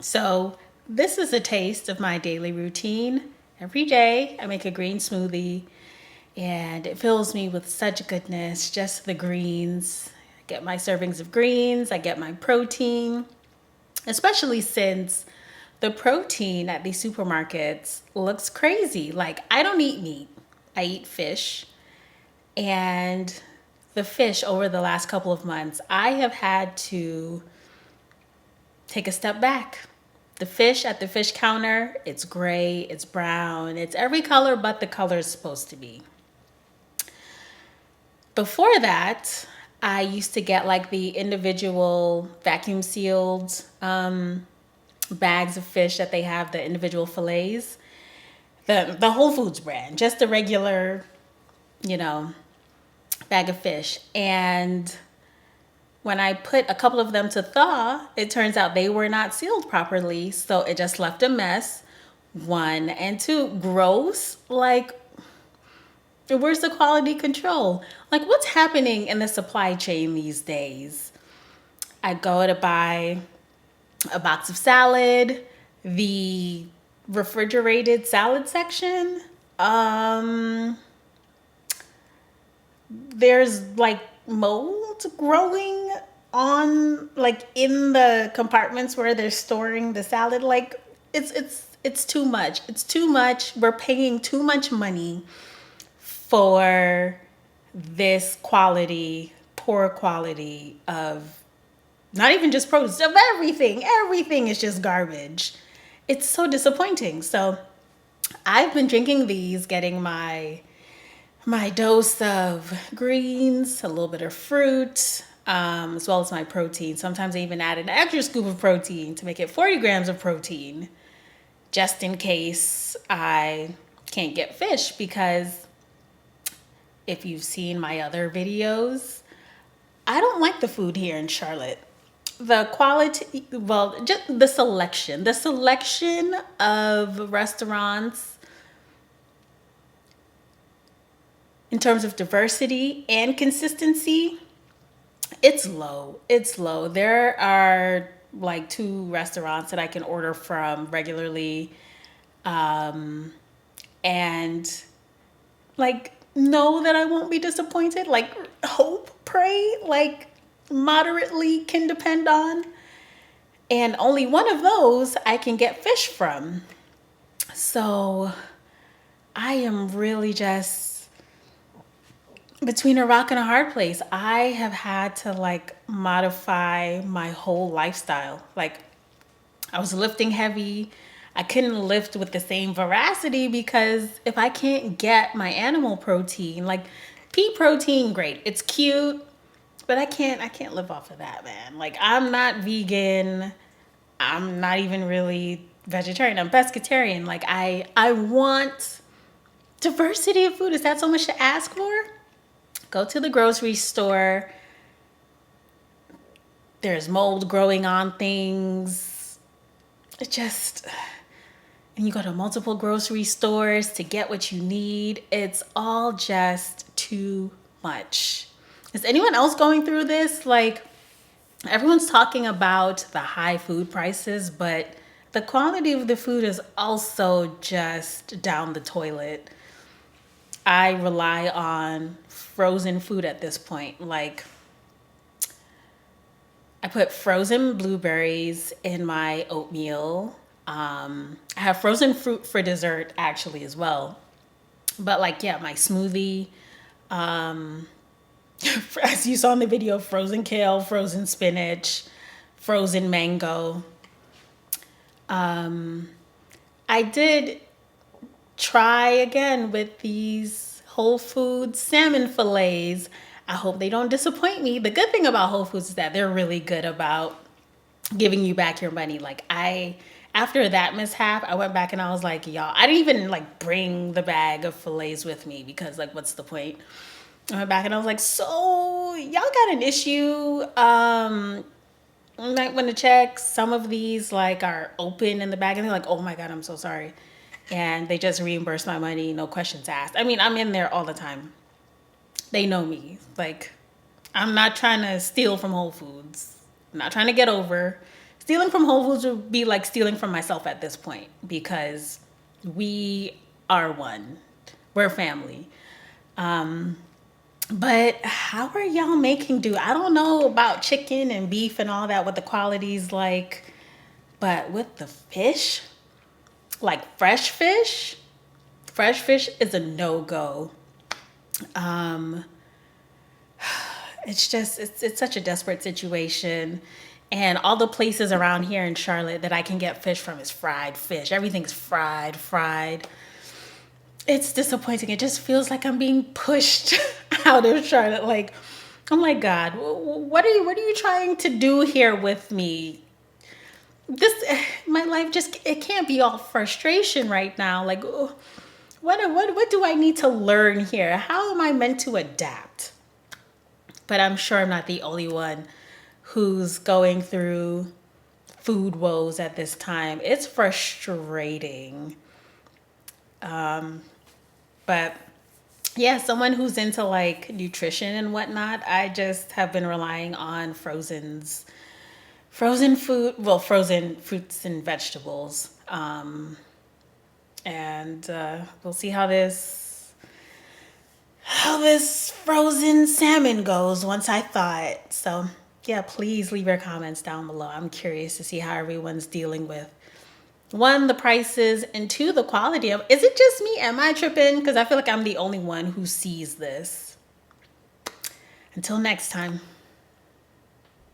So this is a taste of my daily routine. Every day I make a green smoothie and it fills me with such goodness, just the greens. I get my servings of greens, I get my protein, especially since the protein at these supermarkets looks crazy. Like, I don't eat meat, I eat fish. And the fish over the last couple of months, I have had to take a step back. The fish at the fish counter, it's gray, it's brown, it's every color but the color it's supposed to be. Before that, I used to get like the individual vacuum sealed bags of fish that they have, the individual fillets, the Whole Foods brand, just the regular, you know, bag of fish. And when I put a couple of them to thaw, it turns out they were not sealed properly. So it just left a mess. One. And two, gross. Like, where's the quality control? Like, what's happening in the supply chain these days? I go to buy a box of salad, the refrigerated salad section. There's like mold growing on like in the compartments where they're storing the salad. Like, it's too much. It's too much. We're paying too much money for this quality, poor quality of not even just produce, of everything. Everything is just garbage. It's so disappointing. So I've been drinking these, getting my dose of greens, a little bit of fruit, as well as my protein. Sometimes I even add an extra scoop of protein to make it 40 grams of protein, just in case I can't get fish. Because if you've seen my other videos, I don't like the food here in Charlotte. The quality, well, just the selection of restaurants in terms of diversity and consistency, it's low. It's low. There are like two restaurants that I can order from regularly, and like know that I won't be disappointed. Like, hope, pray, like moderately can depend on. And only one of those I can get fish from. So I am really just between a rock and a hard place. I have had to like modify my whole lifestyle. Like, I was lifting heavy. I couldn't lift with the same veracity because if I can't get my animal protein, like pea protein, great. It's cute, but I can't live off of that, man. Like, I'm not vegan. I'm not even really vegetarian. I'm pescatarian. Like, I want diversity of food. Is that so much to ask for? Go to the grocery store. There's mold growing on things. It just, and you go to multiple grocery stores to get what you need. It's all just too much. Is anyone else going through this? Like, everyone's talking about the high food prices, but the quality of the food is also just down the toilet. I rely on frozen food at this point. Like, I put frozen blueberries in my oatmeal. I have frozen fruit for dessert actually as well. But like, yeah, my smoothie, as you saw in the video, frozen kale, frozen spinach, frozen mango. I did try again with these Whole Foods salmon fillets. I hope they don't disappoint me. The good thing about Whole Foods is that they're really good about giving you back your money. Like, after that mishap, I went back and I was like, y'all, I didn't even like bring the bag of fillets with me because like, what's the point? I went back and I was like, so y'all got an issue. You might want to check. Some of these like are open in the bag and they're like, oh my God, I'm so sorry. And they just reimbursed my money, no questions asked. I mean, I'm in there all the time. They know me. Like, I'm not trying to steal from Whole Foods. I'm not trying to get over. Stealing from Whole Foods would be like stealing from myself at this point, because we are one. We're family. But how are y'all making do? I don't know about chicken and beef and all that, what the quality's like, but with the fish, like fresh fish is a no-go. Um, it's such a desperate situation. And all the places around here in Charlotte that I can get fish from is fried fish. Everything's fried. It's disappointing. It just feels like I'm being pushed out of Charlotte. Like, oh my God, what are you trying to do here with me? This, my life just, it can't be all frustration right now. Like, what do I need to learn here? How am I meant to adapt? But I'm sure I'm not the only one who's going through food woes at this time. It's frustrating. But yeah, someone who's into like nutrition and whatnot, I just have been relying on frozen food, well, frozen fruits and vegetables. And we'll see how this frozen salmon goes once I thaw it. So yeah, please leave your comments down below. I'm curious to see how everyone's dealing with, one, the prices, and two, the quality of. Is it just me? Am I tripping? Because I feel like I'm the only one who sees this. Until next time.